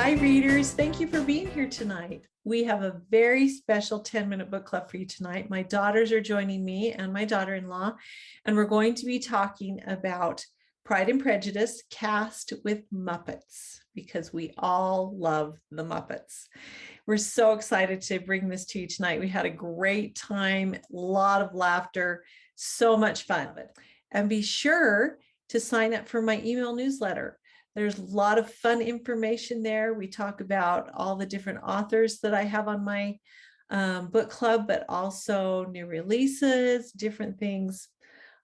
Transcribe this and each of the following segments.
Hi, readers. Thank you for being here tonight. We have a very special 10-minute book club for you tonight. My daughters are joining me and my daughter-in-law, and we're going to be talking about Pride and Prejudice cast with Muppets, because we all love the Muppets. We're so excited to bring this to you tonight. We had a great time, a lot of laughter, so much fun. And be sure to sign up for my email newsletter. There's a lot of fun information there. We talk about all the different authors that I have on my book club, but also new releases, different things.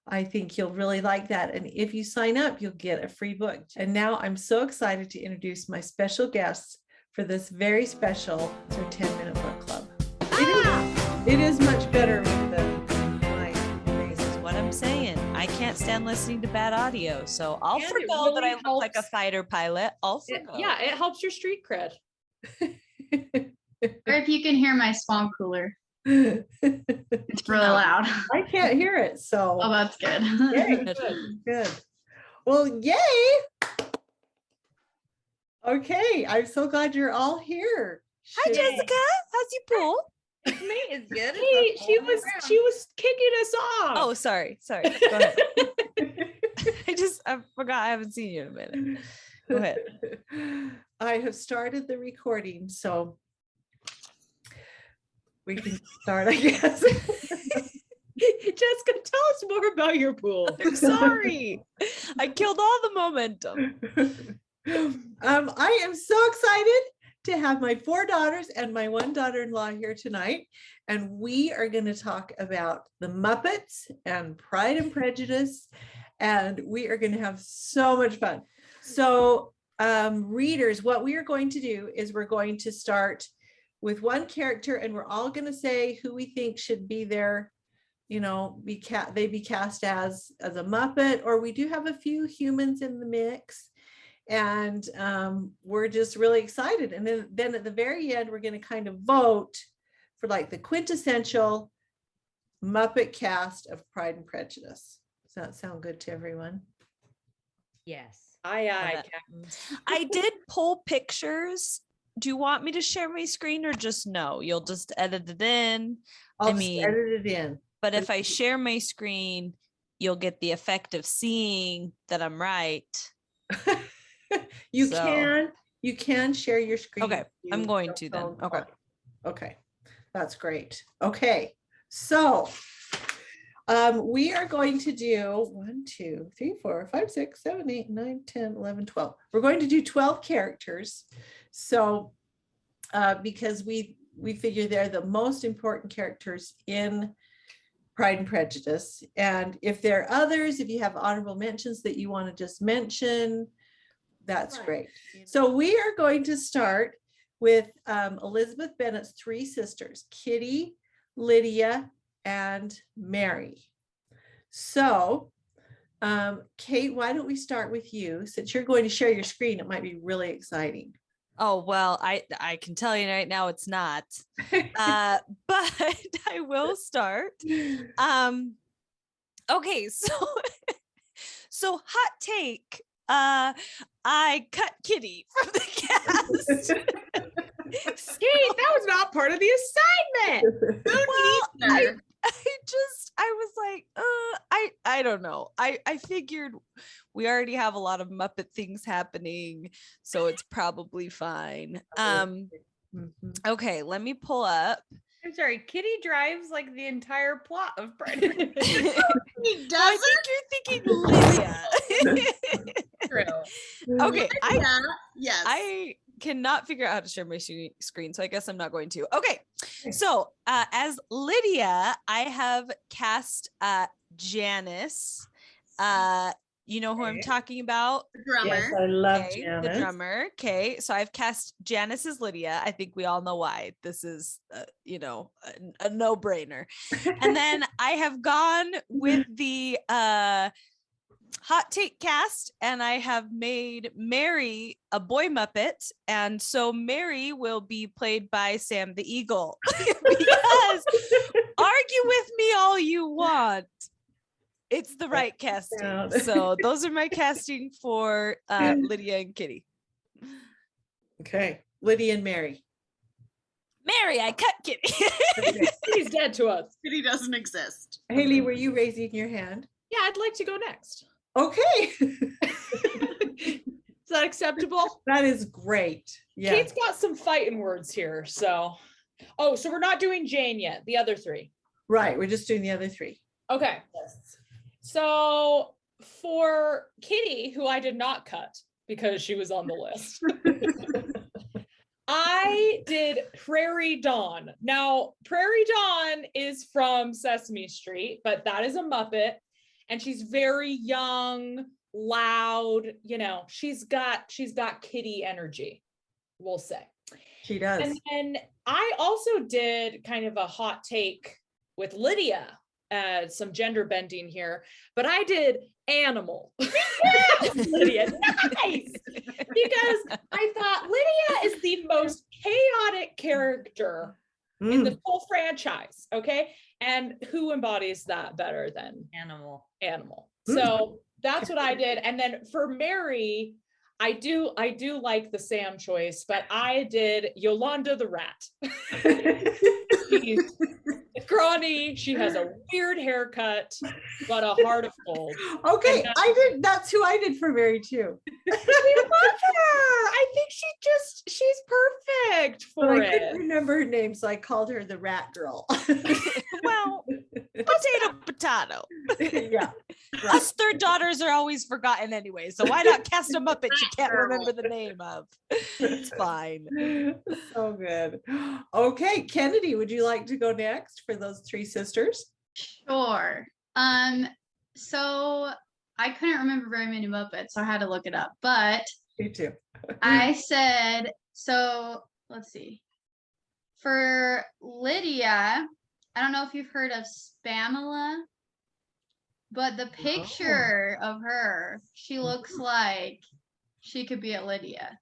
I think you'll really like that. And if you sign up, you'll get a free book. And now I'm so excited to introduce my special guests for this very special 10-minute book club. It is much better than my face. This is what I'm saying. I can't stand listening to bad audio, so I'll forgo really that I look like a fighter pilot. Yeah, it helps your street cred. Or if you can hear my swamp cooler. It's really loud. I can't hear it, so. Oh, that's good. Yay. Good. Well, yay. Okay, I'm so glad you're all here. Hi, Jessica. How's your pool? Me is good. Hey, she was kicking us off. Oh, sorry. Go ahead. I forgot I haven't seen you in a minute. Go ahead. I have started the recording, so we can start, I guess. Jessica, tell us more about your pool. I'm sorry. I killed all the momentum. I am so excited to have my 4 daughters and my 1 daughter-in-law here tonight. And we are going to talk about the Muppets and Pride and Prejudice. And we are going to have so much fun. So readers, what we are going to do is we're going to start with 1 character, and we're all going to say who we think should be there, be cast as a Muppet, or we do have a few humans in the mix. And we're just really excited. And then at the very end, we're going to kind of vote for like the quintessential Muppet cast of Pride and Prejudice. Does that sound good to everyone? Yes. Aye, I did pull pictures. Do you want me to share my screen or just no? You'll just edit it in. I'll just edit it in. But if I share my screen, you'll get the effect of seeing that I'm right. You can share your screen. Okay, I'm going to then. Okay, that's great. Okay, so we are going to do 1, 2, 3, 4, 5, 6, 7, 8, 9, 10, 11, 12. We're going to do 12 characters. So because we figure they're the most important characters in Pride and Prejudice. And if there are others, if you have honorable mentions that you want to just mention, that's great. So we are going to start with Elizabeth Bennet's 3 sisters, Kitty, Lydia, and Mary. So Kate, why don't we start with you? Since you're going to share your screen, it might be really exciting. Oh, well, I can tell you right now it's not, but I will start. Okay, so hot take. I cut Kitty from the cast. Kate, that was not part of the assignment. Well, I was like, I don't know. I figured we already have a lot of Muppet things happening, so it's probably fine. Okay, let me pull up. I'm sorry, Kitty drives like the entire plot of Pride and Prejudice. He does. I think you're thinking Lydia. True. Okay, yes. I cannot figure out how to share my screen, so I guess I'm not going to. Okay, so as Lydia, I have cast Janice. You know who I'm talking about? The drummer. Yes, I love Janice. The drummer. Okay, so I've cast Janice as Lydia. I think we all know why. This is, a no-brainer. And then I have gone with the hot take cast, and I have made Mary a boy Muppet, and so Mary will be played by Sam the Eagle. Because argue with me all you want, it's the right casting. So those are my casting for Lydia and Kitty. Okay. Lydia and Mary. Mary, I cut Kitty. He's dead to us. Kitty doesn't exist. Haley, were you raising your hand? Yeah, I'd like to go next. Okay. Is that acceptable? That is great. Yeah. Kate's got some fighting words here. So we're not doing Jane yet. The other three. Right. We're just doing the other three. Okay. So for Kitty, who I did not cut because she was on the list, I did Prairie Dawn. Now, Prairie Dawn is from Sesame Street, but that is a Muppet. And she's very young, loud, she's got Kitty energy, we'll say. She does. And then I also did kind of a hot take with Lydia, some gender bending here, but I did Animal. Lydia, nice! Because I thought Lydia is the most chaotic character in the whole franchise, okay? And who embodies that better than Animal. So that's what I did. And then for Mary, I do like the Sam choice, but I did Yolanda the rat. She's scrawny, she has a weird haircut, but a heart of gold. Okay, that's who I did for Mary too. We love her. I think she's perfect for But I it. couldn't remember her name, so I called her the rat girl. Well, potato. Yeah. Us third daughters are always forgotten anyway, so why not cast a Muppet you can't remember the name of? It's fine. So good. Okay, Kennedy, would you like to go next for those three sisters? Sure. So I couldn't remember very many Muppets, so I had to look it up. But Me too. I said, so let's see. For Lydia, I don't know if you've heard of Spamela, but the picture of her, she looks like she could be a Lydia.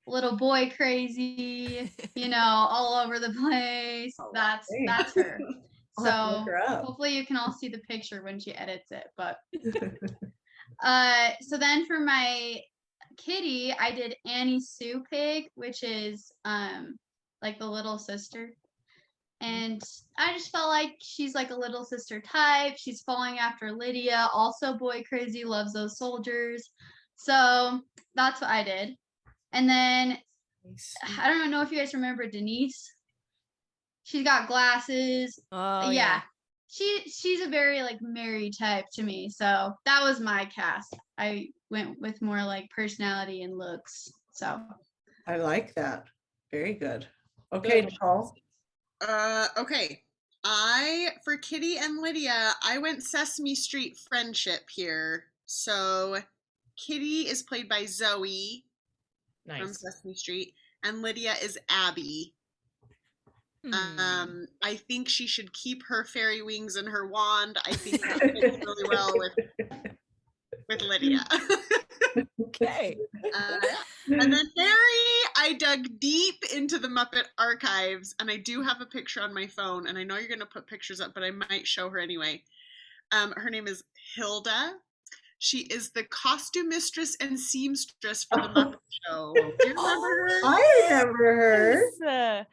Little boy crazy, all over the place. That's her. I'll have to So look her up. hopefully you can all see the picture when she edits it. But so then for my Kitty, I did Annie Sue Pig, which is like the little sister. And I just felt like she's like a little sister type. She's following after Lydia, also boy crazy, loves those soldiers. So that's what I did. And then I don't know if you guys remember Denise. She's got glasses. Oh yeah. She's a very like Mary type to me. So that was my cast. I went with more like personality and looks. So I like that. Very good. Okay, Nicole. Okay. For Kitty and Lydia, I went Sesame Street friendship here. So Kitty is played by Zoe from Sesame Street, and Lydia is Abby. I think she should keep her fairy wings and her wand. I think that fits really well with Lydia. Okay. And then Mary, I dug deep into the Muppet archives, and I do have a picture on my phone, and I know you're going to put pictures up, but I might show her anyway. Her name is Hilda. She is the costume mistress and seamstress for the Muppet Show. Do you remember her? I remember her. Yes.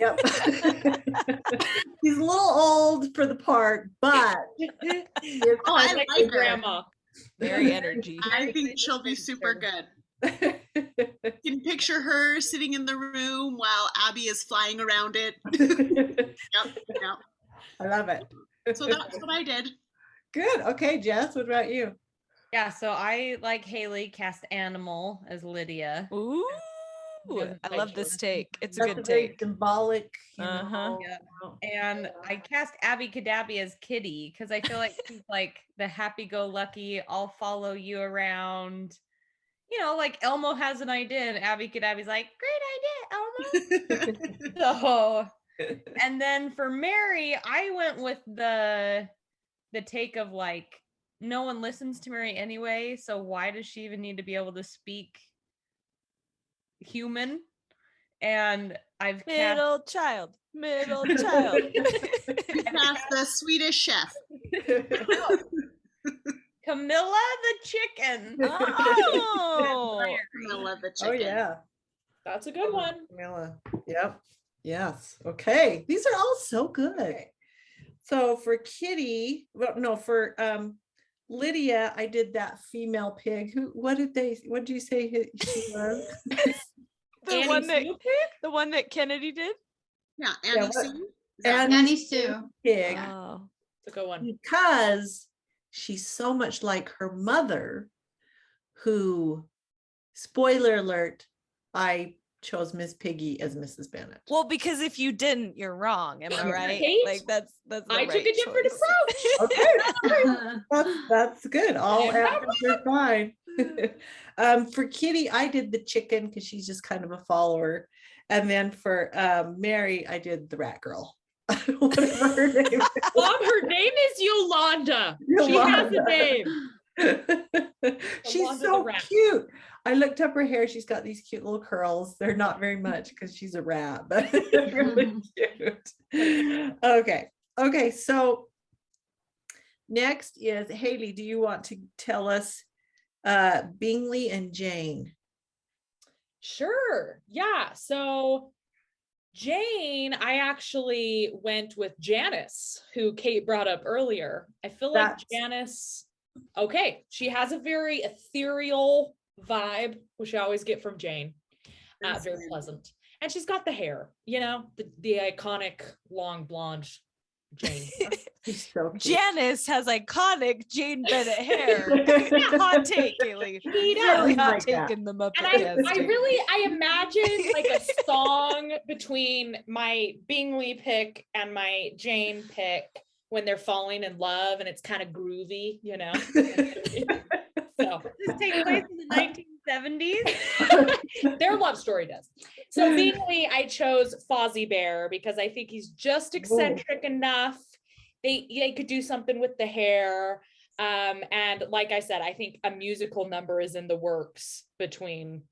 Yep. He's a little old for the part, but I like her. Grandma. Very energy. I think she'll be super good. You can picture her sitting in the room while Abby is flying around it. Yep. I love it. So that's what I did. Good. Okay, Jess, what about you? Yeah, so I, like Haley, cast Animal as Lydia. Ooh, I love this take. It's a That's good very take. symbolic. Uh-huh. And I cast Abby Cadabby as Kitty because I feel like she's like the happy-go-lucky, I'll follow you around. Like Elmo has an idea and Abby Cadabby's like, great idea, Elmo. So, and then for Mary, I went with the take of like, no one listens to Mary anyway, so why does she even need to be able to speak human? And I've Middle child. Cast the Swedish chef. Camilla the chicken. Oh, Camilla the Oh, chicken. yeah. That's a good one. Camilla. Yep. Yes. Okay. These are all so good. Okay. So for Kitty, well, no, for Lydia, I did that female pig. What did you say she was? the Annie one that Sue the one that Kennedy did. Yeah, Yeah, Annie what- Sue. Is that Annie Annie Sue. Pig. Oh, It's a good one. Because she's so much like her mother, who, spoiler alert, I chose Miss Piggy as Mrs. Bennett. well, because if you didn't, you're wrong. Am I right? Kate, Like that's the I took right a different choice. approach. Okay, that's good. All Yeah. answers are fine. For Kitty, I did the chicken because she's just kind of a follower. And then for Mary, I did the rat girl. Whatever her name is. Mom, her name is Yolanda. She has a name. She's Yolanda the so rat. cute. I looked up her hair. She's got these cute little curls. They're not very much because she's a rat, but they're really cute. Okay. So next is Haley. Do you want to tell us Bingley and Jane? Sure. Yeah. So Jane, I actually went with Janice, who Kate brought up earlier. I feel like Janice, okay, she has a very ethereal vibe, which I always get from Jane. Very pleasant. And she's got the hair, the iconic long blonde Jane. She's so cute. Janice has iconic Jane Bennett hair. Hot take, Kaylee. He does. Really hot Like take that. in the Muppet And I imagine like a song between my Bingley pick and my Jane pick when they're falling in love, and it's kind of groovy, So This takes place in the 1970s. their love story does. So Bingley, I chose Fozzie Bear because I think he's just eccentric enough. They could do something with the hair. And like I said, I think a musical number is in the works between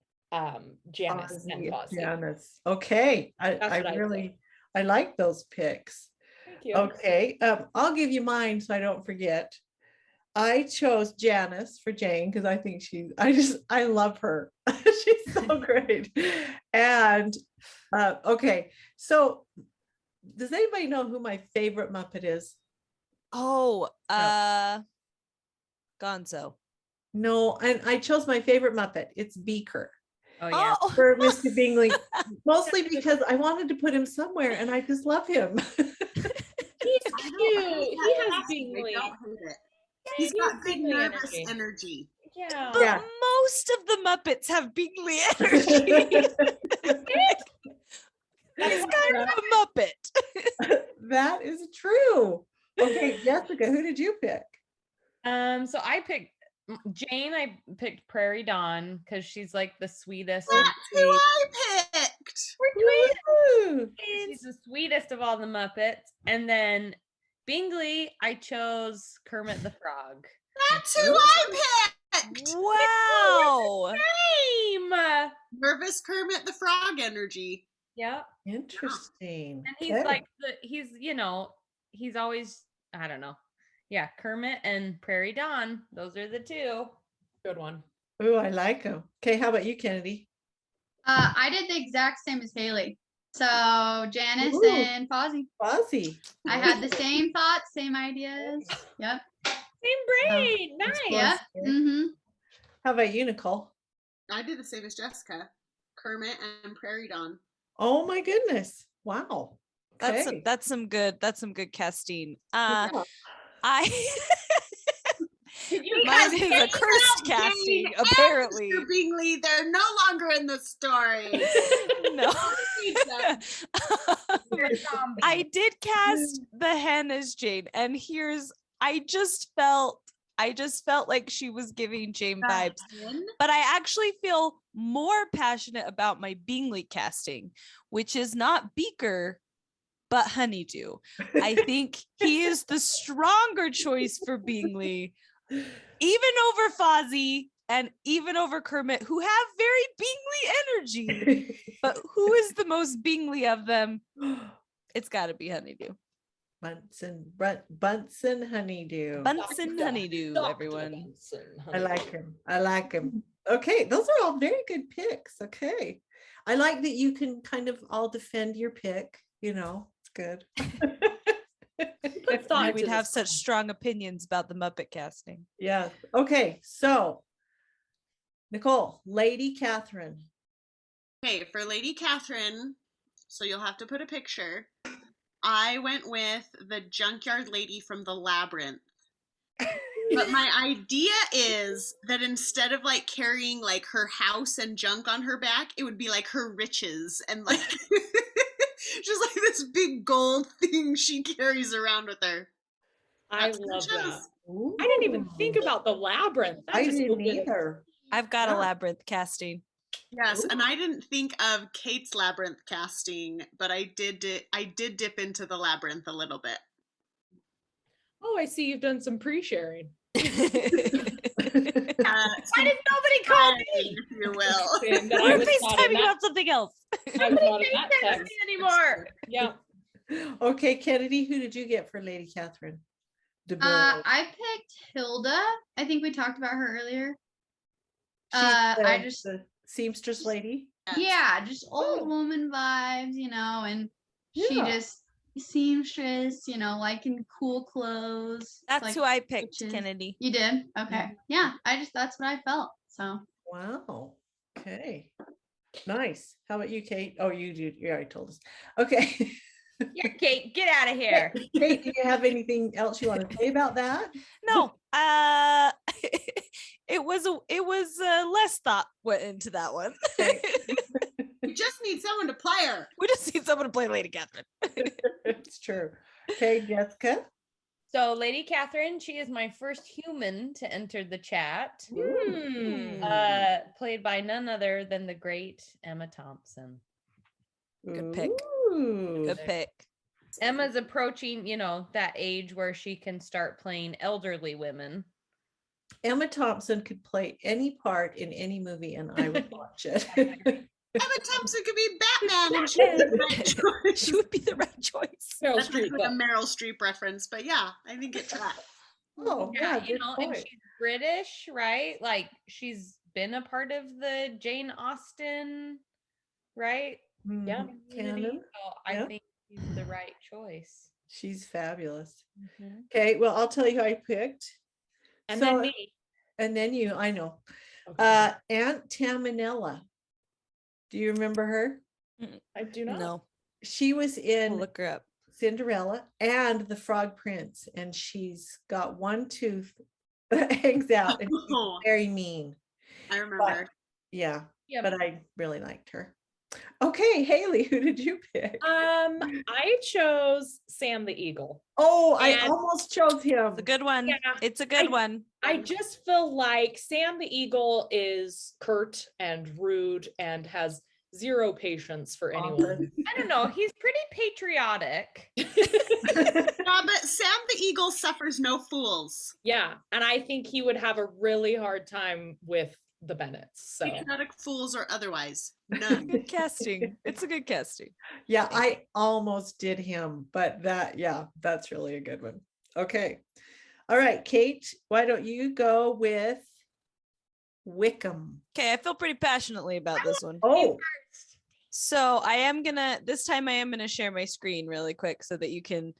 Janice and Fozzie. Janice. Okay. That's what I I like those picks. Thank you. Okay. I'll give you mine so I don't forget. I chose Janice for Jane because I think I love her. She's so great. And okay. So does anybody know who my favorite Muppet is? Oh, Gonzo. No, and I chose my favorite Muppet. It's Beaker. Oh yeah. Oh, For Mr. Bingley, mostly because I wanted to put him somewhere and I just love him. He's cute. He has Bingley. I don't hate it. He's got big Bingley nervous energy. energy. Yeah. but Yeah. most of the Muppets have Bingley energy. He's kind of a Muppet. That is true. Okay, Jessica, who did you pick? So I picked Jane. I picked Prairie Dawn because she's like the sweetest. That's and who sweet. I picked. Woo! She's the sweetest of all the Muppets. And then Bingley, I chose Kermit the Frog. That's who I picked. Wow. Same. Nervous Kermit the Frog energy. Yeah. Interesting. And he's Okay. like he's always, I don't know. Yeah, Kermit and Prairie Dawn. Those are the two. Good one. Ooh, I like him. Okay, how about you, Kennedy? I did the exact same as Haley. So Janice Ooh. and Fozzie. Fozzie. I had the same thoughts, same ideas. Yep. Same brain. Nice. Yeah. Mm-hmm. How about you, Nicole? I did the same as Jessica. Kermit and Prairie Dawn. Oh my goodness. Wow. Okay. That's some good casting. Yeah. Mine is a cursed casting, apparently. Mr. Bingley, they're no longer in the story. No. I did cast the hen as Jane, and I just felt like she was giving Jane vibes. But I actually feel more passionate about my Bingley casting, which is not Beaker, but Honeydew. I think he is the stronger choice for Bingley, even over Fozzie and even over Kermit, who have very Bingley energy. But who is the most Bingley of them? It's got to be Honeydew. Bunsen Honeydew. Bunsen Honeydew, Dr. everyone. Bunsen I Honeydew. like him. I like him. Okay, those are all very good picks. Okay. I like that you can kind of all defend your pick, it's good. Put thought Knew into we'd have this such one. strong opinions about the Muppet casting. Yeah. Okay, so Nicole, Lady Catherine. Okay, for Lady Catherine, so you'll have to put a picture. I went with the junkyard lady from the Labyrinth. But my idea is that instead of like carrying like her house and junk on her back, it would be like her riches and like just like this big gold thing she carries around with her. I That's love what I that. chose. I didn't even think about the labyrinth. That I just didn't opened- either. I've got a Yeah. labyrinth casting. Yes, and I didn't think of Kate's Labyrinth casting, but I did dip into the Labyrinth a little bit. Oh, I see you've done some pre-sharing. Why Why did nobody call me? if you will. And that I We're was taught in FaceTiming that- about something else. I was taught in that Text text. me anymore. Yeah. Okay, Kennedy, who did you get for Lady Catherine? I picked Hilda. I think we talked about her earlier. She's I just the seamstress lady. yeah, just old Oh. woman vibes, and she Yeah. just seamstress, liking cool clothes. That's like who I picked, witches. Kennedy. You did? Okay. Yeah, that's what I felt. So Wow. Okay. Nice. How about you, Kate? Oh, you already told us. Okay. Yeah, Kate, get out of here. Kate, do you have anything else you want to say about that? No, it was less thought went into that one. You just need someone to play her. We just need someone to play Lady Catherine. It's true. Okay, Jessica. So, Lady Catherine, she is my first human to enter the chat. Hmm. Played by none other than the great Emma Thompson. Good pick. Ooh. Good pick. Emma's approaching, that age where she can start playing elderly women. Emma Thompson could play any part in any movie and I would watch it. Emma Thompson could be Batman and she would be the right choice. She would be the right choice. Meryl That's Streep, like a but- Meryl Streep reference, but yeah, I think it tracks. Oh, Yeah, yeah, good and point. she's British, right? Like she's been a part of the Jane Austen, right? Yeah. community, Canon. So I Yeah. think she's the right choice. She's fabulous. Mhm. Okay, well, I'll tell you who I picked. And So- then me. And then you, I know. Okay. Aunt Tamanella. Do you remember her? I do not. No, She was we'll in look her up. Cinderella and the Frog Prince, and she's got one tooth that hangs out, and she's Oh, very mean. I remember. Yeah, Yeah, but I really liked her. Okay, Haley, who did you pick? I chose Sam the Eagle. Oh, I and- almost chose him. It's a good one. Yeah, It's a good I- one. I just feel like Sam the Eagle is curt and rude and has zero patience for anyone. I don't know. He's pretty patriotic. Yeah, but Sam the Eagle suffers no fools. Yeah, and I think he would have a really hard time with the Bennetts. So Patriotic fools or otherwise. None. Good casting. It's a good casting. Yeah, I almost did him, but that's really a good one. Okay. All right, Kate, why don't you go with Wickham? Okay, I feel pretty passionately about this one. Oh, So this time I am gonna share my screen really quick so that you can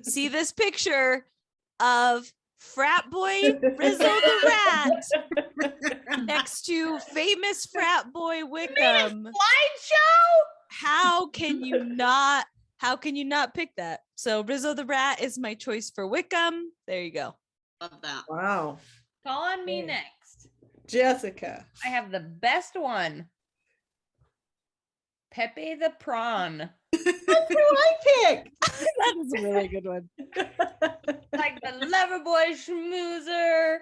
see this picture of frat boy Rizzo the Rat next to famous frat boy Wickham. Slideshow. How can you not pick that? So Rizzo the Rat is my choice for Wickham. There you go. Love that. wow. Call on me Okay. next. Jessica. I have the best one. Pepe the Prawn. That's who I picked. That is a really good one. Like the lover boy schmoozer.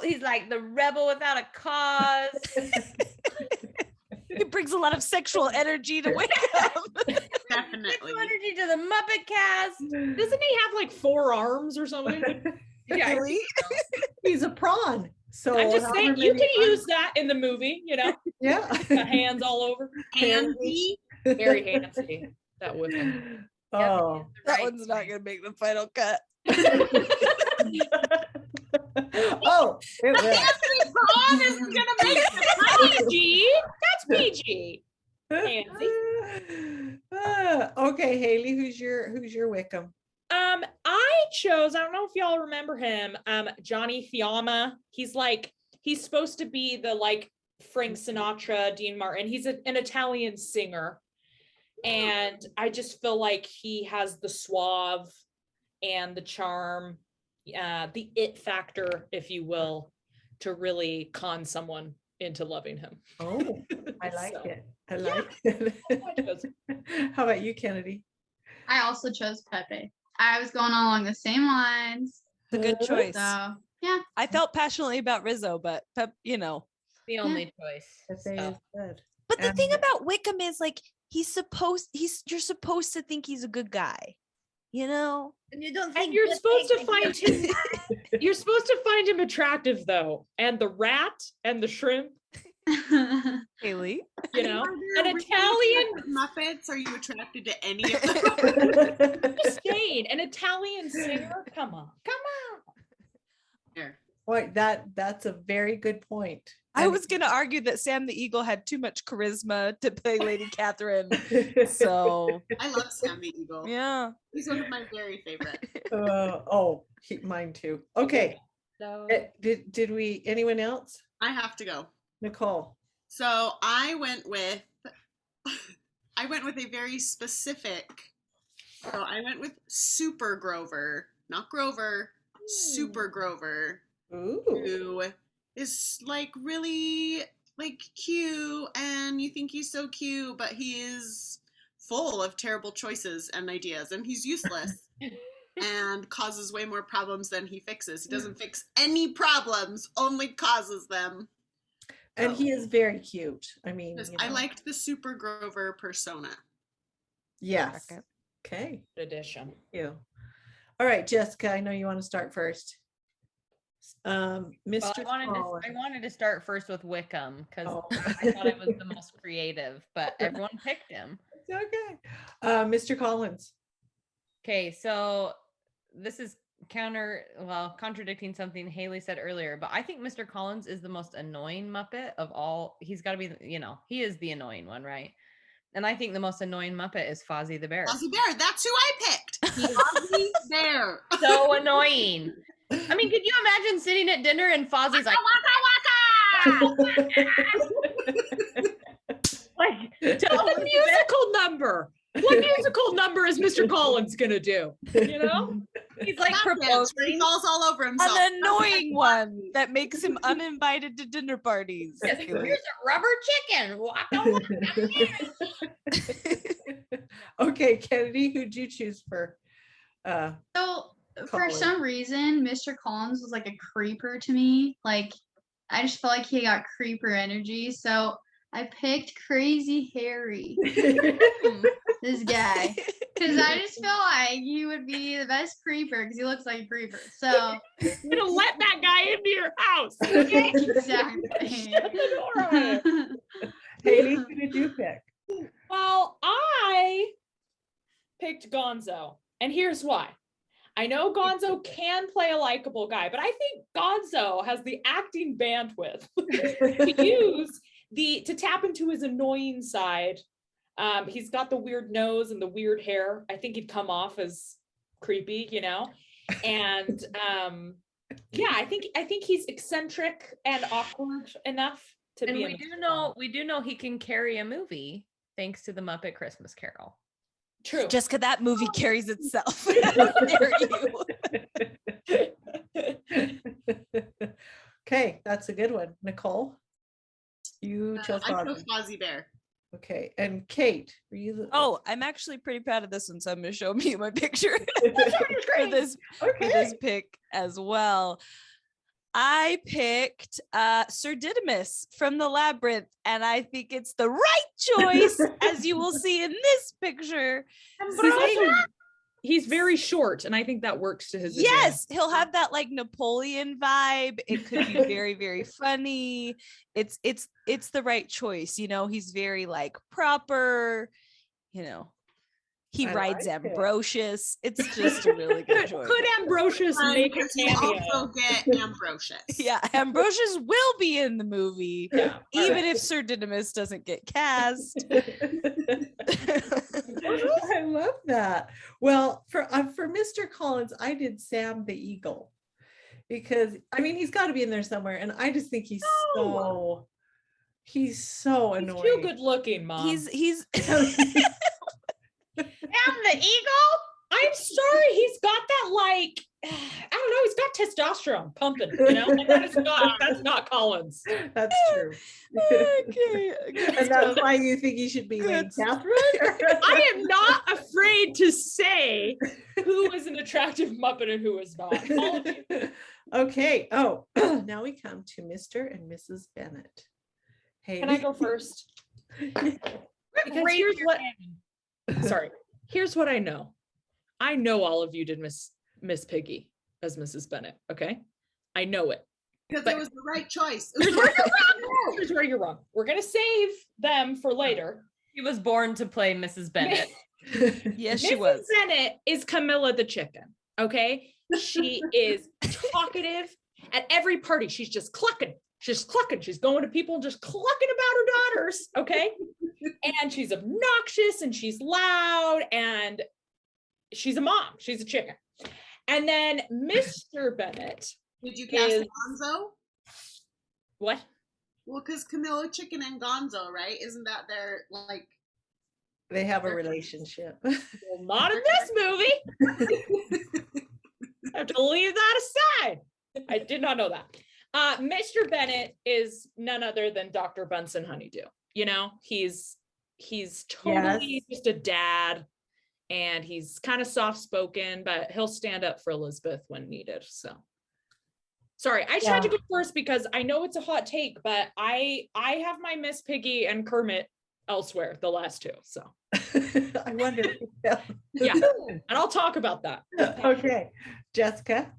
He's like the rebel without a cause. He brings a lot of sexual energy to Wickham. Definitely. Energy to the Muppet cast. doesn't he have like 4 arms or something? Yeah, Really? He's a prawn. So I'm just however saying you many can arms- use that in the movie, Yeah. got hands all over. Andy. Very handsy, that Wickham. Oh. That one's not gonna make the final cut. Oh, it will. Prom isn't gonna make it PG. That's PG. Okay, Haley, who's your Wickham? I chose, I don't know if y'all remember him, Johnny Fiamma. He's supposed to be the like Frank Sinatra, Dean Martin. He's an Italian singer. And I just feel like he has the suave and the charm, the it factor, if you will, to really con someone into loving him. Oh, I like So, it. I yeah. like it. How about you, Kennedy? I also chose Pepe. I was going along the same lines. It's a good choice. So yeah. I felt passionately about Rizzo, but you know. The only choice. Pepe is good. But the And- thing about Wickham is like you're supposed to think he's a good guy, you know? And you don't And you're supposed to find him you're supposed to find him attractive though. And the rat and the shrimp, Haley. you know, Are an you Italian attracted to Muppets? Are you attracted to any of them? Jane, an Italian singer. Come on. Here. Boy, that's a very good point. I was gonna argue that Sam the Eagle had too much charisma to play Lady Catherine. So I love Sam the Eagle. yeah. He's one of my very favorite. Mine too. Okay. So Did we? Anyone else? I have to go. Nicole. So I went with a very specific. So I went with Super Grover, not Grover, Super Grover, Ooh. who is like really like cute, and you think he's so cute, but he is full of terrible choices and ideas, and he's useless and causes way more problems than he fixes. He doesn't fix any problems, only causes them. And he is very cute. I mean, Because you I know. liked the Super Grover persona. Yes. Okay. Okay. edition. Thank you. All right, Jessica, I know you want to start first. Well, Mr. I Collins. wanted to start first with Wickham because Oh. I thought it was the most creative, but everyone picked him. Okay. Mr. Collins. Okay, so this is contradicting something Haley said earlier, but I think Mr. Collins is the most annoying Muppet of all. He's got to be, he is the annoying one, right? And I think the most annoying Muppet is Fozzie the Bear. Fozzie Bear, that's who I picked. Fozzie Bear. So annoying. I mean, could you imagine sitting at dinner and Fozzie's like, like What musical number? What musical number is Mr. Collins gonna do? You know? he's like Tap dance where he proposing. falls all over himself. An annoying one that makes him uninvited to dinner parties. Yes, here's a rubber chicken. Waka waka. Okay, Kennedy, who'd you choose for? So for Collins. some reason, Mr. Collins was like a creeper to me. Like I just felt like he got creeper energy. So I picked Crazy Harry, this guy, because I just feel like he would be the best creeper because he looks like a creeper. So You're gonna let that guy into your house. exactly. Shut the door on him. Haley, who did you pick? Well, I picked Gonzo. And here's why. I know Gonzo can play a likable guy, but I think Gonzo has the acting bandwidth to tap into his annoying side. He's got the weird nose and the weird hair. I think he'd come off as creepy, And yeah, I think he's eccentric and awkward enough to And be. we do know he can carry a movie thanks to the Muppet Christmas Carol. True. Jessica, that movie carries itself. How dare you? Okay, that's a good one. Nicole, you chose I chose Fozzie. Fozzie Bear. Okay, and Kate, were you? Oh, I'm actually pretty proud of this one, so I'm going to show you my picture for this pick as well. I picked Sir Didymus from the Labyrinth, and I think it's the right choice, as you will see in this picture. But also, he's very short, and I think that works to his advantage. Yes, he'll have that like Napoleon vibe. It could be very, very funny. It's the right choice. He's very like proper. He I rides like it. Ambrosius. It's just a really good choice. Could Ambrosius make a You cameo? also get Ambrosius. Yeah, Ambrosius will be in the movie, Yeah. even if Sir Didymus doesn't get cast. I love that. Well, for Mr. Collins, I did Sam the Eagle because I mean he's got to be in there somewhere, and I just think he's so He's annoying. too good looking, Mom. He's Am the eagle? I'm sorry, he's got that like I don't know, he's got testosterone pumping, you know? Like, that's not Collins. That's true. okay. And that's why you think he should be Lady Catherine? I am not afraid to say who is an attractive Muppet and who is not. All of you. Okay. Oh, now we come to Mr. and Mrs. Bennett. Hey, Can I go first? Because Raise here's your what hand. sorry. Here's what I know. I know all of you did Miss Piggy as Mrs. Bennett. Okay. I know it. Because But- it was the right choice. Here's where you're wrong. We're gonna save them for later. She was born to play Mrs. Bennett. Yes, she Mrs. was. Bennett is Camilla the chicken. Okay. She is talkative at every party. She's just clucking. She's clucking. She's going to people and just clucking about her daughters. Okay. And she's obnoxious and she's loud and she's a mom. She's a chicken. And then Mr. Bennett. Did you cast Is- Gonzo? What? Well, because Camilla Chicken and Gonzo, right? Isn't that their like? They have a relationship. Well, not in this movie. I have to leave that aside. I did not know that. Mr. Bennett is none other than Dr. Bunsen Honeydew. You know, he's totally just a dad, and he's kind of soft spoken, but he'll stand up for Elizabeth when needed. So sorry, I tried to go first because I know it's a hot take, but I have my Miss Piggy and Kermit elsewhere, the last two. So I wonder. yeah, and I'll talk about that. Okay. Jessica.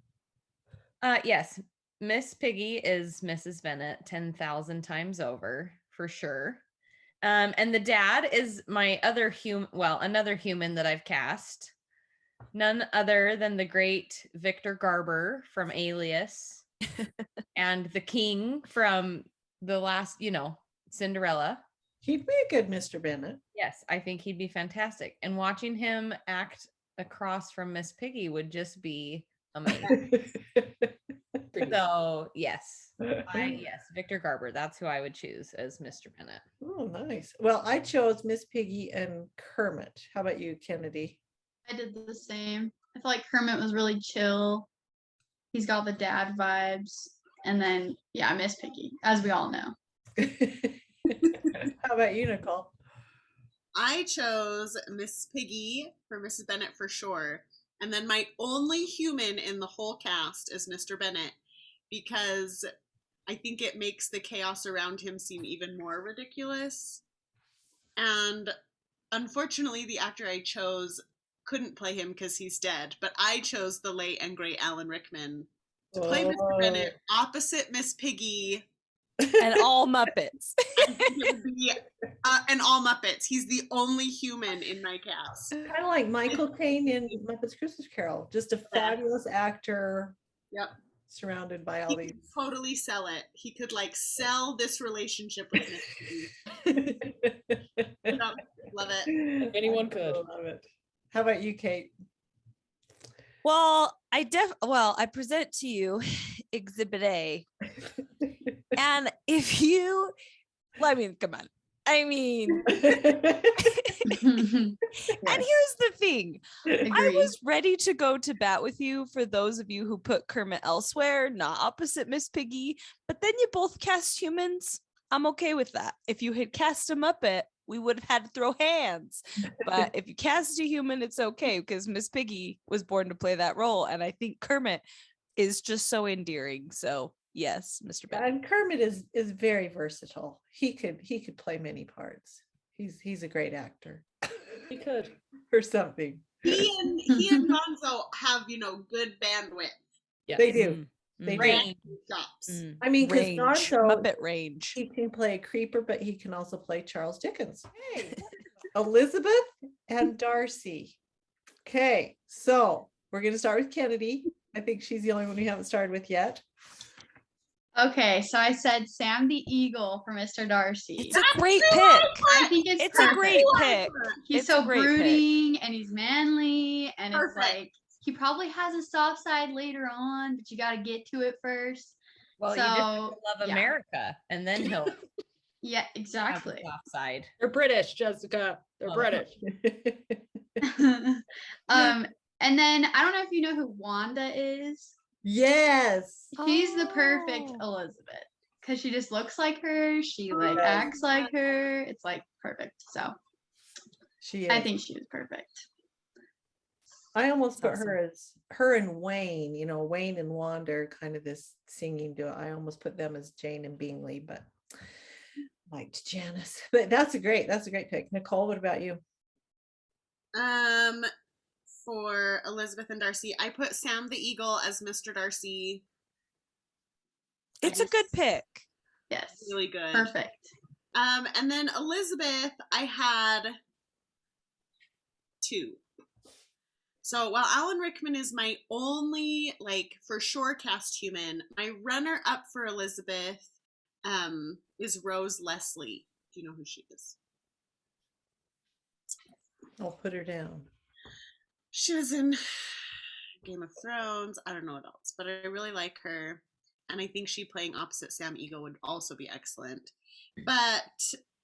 Yes, Miss Piggy is Mrs. Bennett 10,000 times over for sure. And the dad is my other another human that I've cast. None other than the great Victor Garber from Alias and the king from the last, Cinderella. He'd be a good Mr. Bennett. Yes, I think he'd be fantastic. And watching him act across from Miss Piggy would just be amazing. So yes, Victor Garber. That's who I would choose as Mr. Bennett. Oh, nice. Well, I chose Miss Piggy and Kermit. How about you, Kennedy? I did the same. I feel like Kermit was really chill. He's got the dad vibes. And then, yeah, Miss Piggy, as we all know. How about you, Nicole? I chose Miss Piggy for Mrs. Bennett for sure. And then my only human in the whole cast is Mr. Bennett because I think it makes the chaos around him seem even more ridiculous. And unfortunately, the actor I chose couldn't play him because he's dead, but I chose the late and great Alan Rickman to play Mr. Bennett opposite Miss Piggy. And all Muppets. And all Muppets. He's the only human in my cast. Kind of like Michael Caine in Muppets Christmas Carol. Just a fabulous actor. Yep. Surrounded by all He these. could totally sell it. He could sell this relationship with Miss Piggy. Yep, love it. If anyone could. Love it. How about you, Kate? Well, I present to you Exhibit A. And if you, come on. And here's the thing. I Agreed. was ready to go to bat with you for those of you who put Kermit elsewhere, not opposite Miss Piggy, but then you both cast humans. I'm okay with that. If you had cast a Muppet, we would have had to throw hands. But if you cast a human, it's okay because Miss Piggy was born to play that role. And I think Kermit is just so endearing. So yes, Mr. Bennett. And Kermit is very versatile. He could play many parts. He's a great actor. He could. Or something. He and Gonzo have, good bandwidth. Yes. They do. They do. Range. Chops. I mean, because Range, Gonzo, Muppet range. he can play a creeper, but he can also play Charles Dickens. Hey, Elizabeth and Darcy. Okay, so we're going to start with Kennedy. I think she's the only one we haven't started with yet. Okay, so I said Sam the Eagle for Mr. Darcy. It's a great pick. I think it's It's a perfect. great pick. He's It's a so great pick. brooding and he's manly, and it's Perfect. like he probably has a soft side later on, but you got to get to it first. Well, you just have to So, love yeah. America, and then he'll Yeah, have the exactly. soft side. They're British, Jessica. They're Oh. British. And then I don't know if you know who Wanda is. Yes. She's the perfect Oh. Elizabeth because she just looks like her. She like Yes. acts like her. It's like perfect. So She is. I think she was perfect. I almost put Awesome. her as her and Wayne, Wayne and Wanda are kind of this singing duo. I almost put them as Jane and Bingley, but liked Janice. But that's a great pick. Nicole, what about you? For Elizabeth and Darcy, I put Sam the Eagle as Mr. Darcy. It's a good pick. Yes. Really good. Perfect. And then Elizabeth, I had 2. So while Alan Rickman is my only, for sure cast human, my runner up for Elizabeth is Rose Leslie. Do you know who she is? I'll put her down. She was in Game of Thrones. I don't know what else, but I really like her. And I think she playing opposite Sam Eagle would also be excellent. But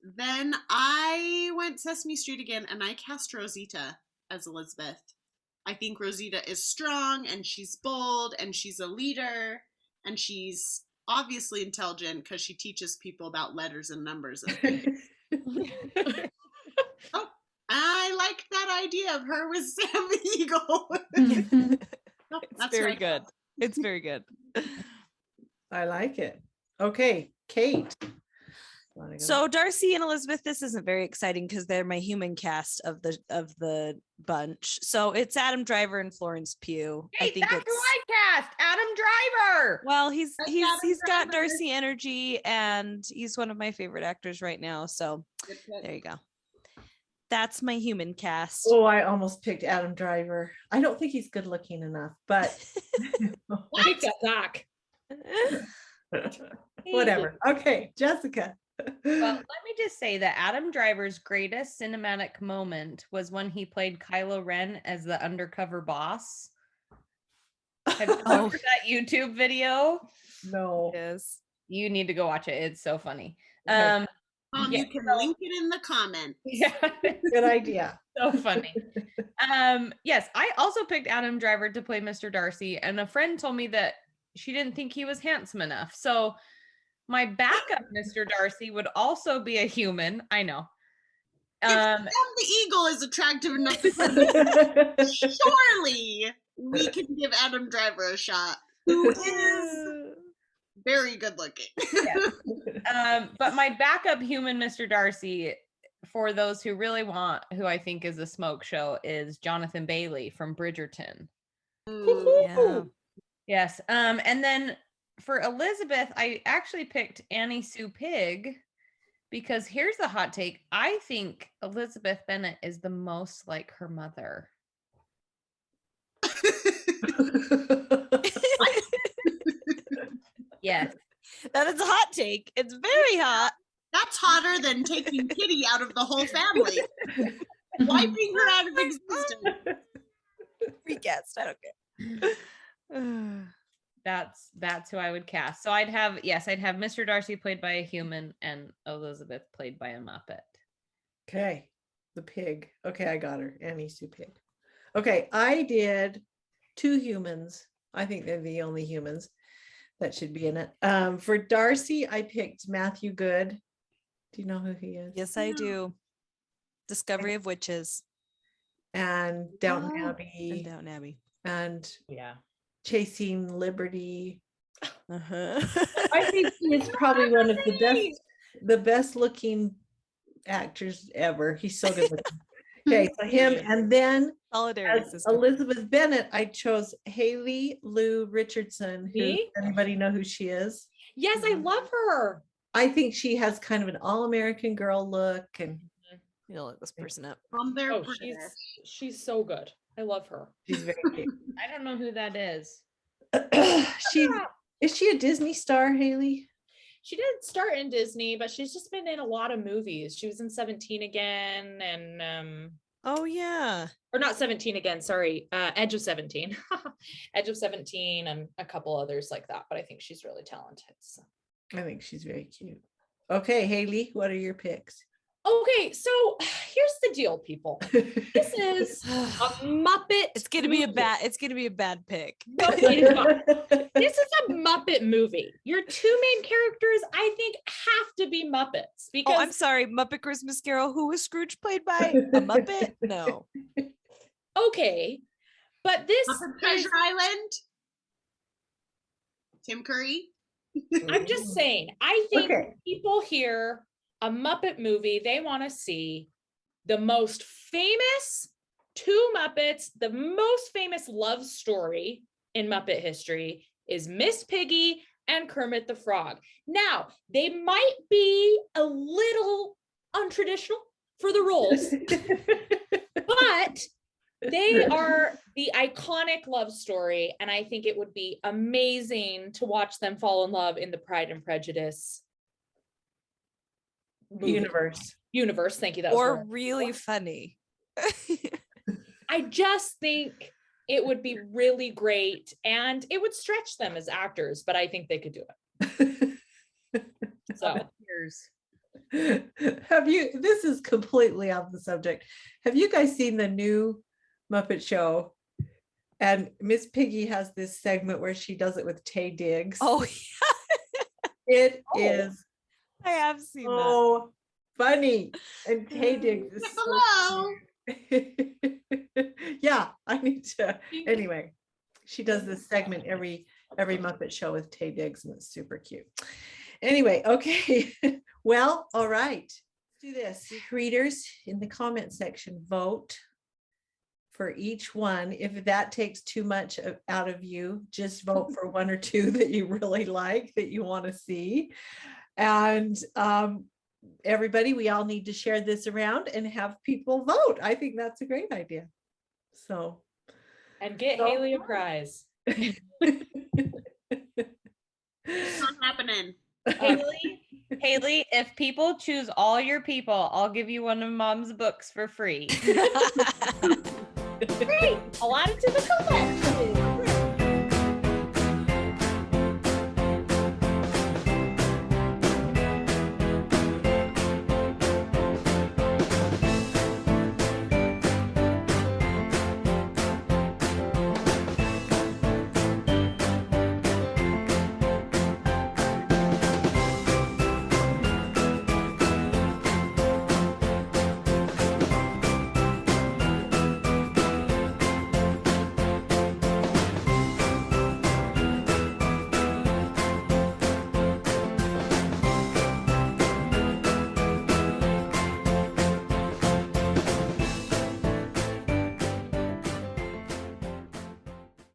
then I went Sesame Street again and I cast Rosita as Elizabeth. I think Rosita is strong and she's bold and she's a leader and she's obviously intelligent because she teaches people about letters and numbers. Oh, I like that idea of her with Sam the Eagle. Oh, It's that's very right. good. It's very good. I like it. Okay, Kate. Wanna go? So Darcy and Elizabeth, this isn't very exciting because they're my human cast of the bunch. So it's Adam Driver and Florence Pugh. Hey, I think that's it's who I cast, Adam Driver. well, he's Adam got Driver. Darcy energy and he's one of my favorite actors right now. So Good pick. there you go. That's my human cast. Oh, I almost picked Adam Driver. I don't think he's good looking enough, but Take that back. whatever. Okay, Jessica. Well, let me just say that Adam Driver's greatest cinematic moment was when he played Kylo Ren as the undercover boss. Have you Oh. watched that YouTube video? No. Yes. You need to go watch it. It's so funny. Okay. Yeah, You can link it in the comments. Yeah, Good idea. so funny. Yes, I also picked Adam Driver to play Mr. Darcy, and a friend told me that she didn't think he was handsome enough. So my backup Mr. Darcy would also be a human. I know. If Sam the Eagle is attractive enough to play, surely we can give Adam Driver a shot, who is very good looking. But my backup human Mr. Darcy, for those who really want, who I think is a smoke show, is Jonathan Bailey from Bridgerton. Yeah. Yes. And then for Elizabeth, I actually picked Annie Sue Pigg because here's the hot take. I think Elizabeth Bennet is the most like her mother. Yes. That is a hot take. It's very hot. That's hotter than taking Kitty out of the whole family, wiping her out of existence. Recast. I don't care. That's who I would cast. So I'd have Mr. Darcy played by a human and Elizabeth played by a Muppet. Okay, the pig. Okay, I got her. Annie Sue Pig. Okay, I did 2 humans. I think they're the only humans that should be in it. For Darcy, I picked Matthew Good. Do you know who he is? Yes, I do. Discovery of Witches And Downton and Abbey Downton Abbey. and Yeah. Chasing Liberty. Uh-huh. I think he is probably one of the best looking actors ever. He's so good looking. Okay, so him, and then Solidarity as sister. Elizabeth Bennet, I chose Haley Lou Richardson. Who, Me? anybody know who she is? Yes, I love her. I think she has kind of an all-American girl look, and You don't look this person up. They're Oh, British. she's so good. I love her. She's very cute. I don't know who that is. Is she a Disney star, Haley? She did start in Disney, but she's just been in a lot of movies. She was in 17 again and Oh yeah. or not 17 again, sorry. Edge of 17. Edge of 17 and a couple others like that, but I think she's really talented. So. I think she's very cute. Okay, Haley, what are your picks? Okay, so here's the deal, people. This is a Muppet. It's gonna be a movie. bad pick. No, it is not. This is a Muppet movie. Your two main characters, I think, have to be Muppets because Oh, I'm sorry, Muppet Christmas Carol. Who was Scrooge played by? A Muppet? No. okay, but this Muppet Treasure Island. Tim Curry. I'm just saying, I think Okay. people hear a Muppet movie, they want to see the most famous two Muppets, the most famous love story in Muppet history is Miss Piggy and Kermit the Frog. Now, they might be a little untraditional for the roles, but they are the iconic love story, and I think it would be amazing to watch them fall in love in the Pride and Prejudice movie. Universe. Thank you. That was Or wrong. really funny. I just think it would be really great, and it would stretch them as actors, but I think they could do it. So Have you, this is completely off the subject. Have you guys seen the new Muppet Show? And Miss Piggy has this segment where she does it with Tay Diggs. Oh, It Oh. is I have seen that. so funny. And Tay Diggs is Hello. so yeah, I need to. Anyway, she does this segment every Muppet Show with Tay Diggs, and it's super cute. Anyway, okay. Well, all right. Let's do this. Readers, in the comment section, vote for each one. If that takes too much out of you, just vote for one or two that you really like, that you want to see. And everybody, we all need to share this around and have people vote. I think that's a great idea. So, and get So- Haley a prize. It's not happening. Haley, if people choose all your people, I'll give you one of Mom's books for free. Great. I'll add it to the collection.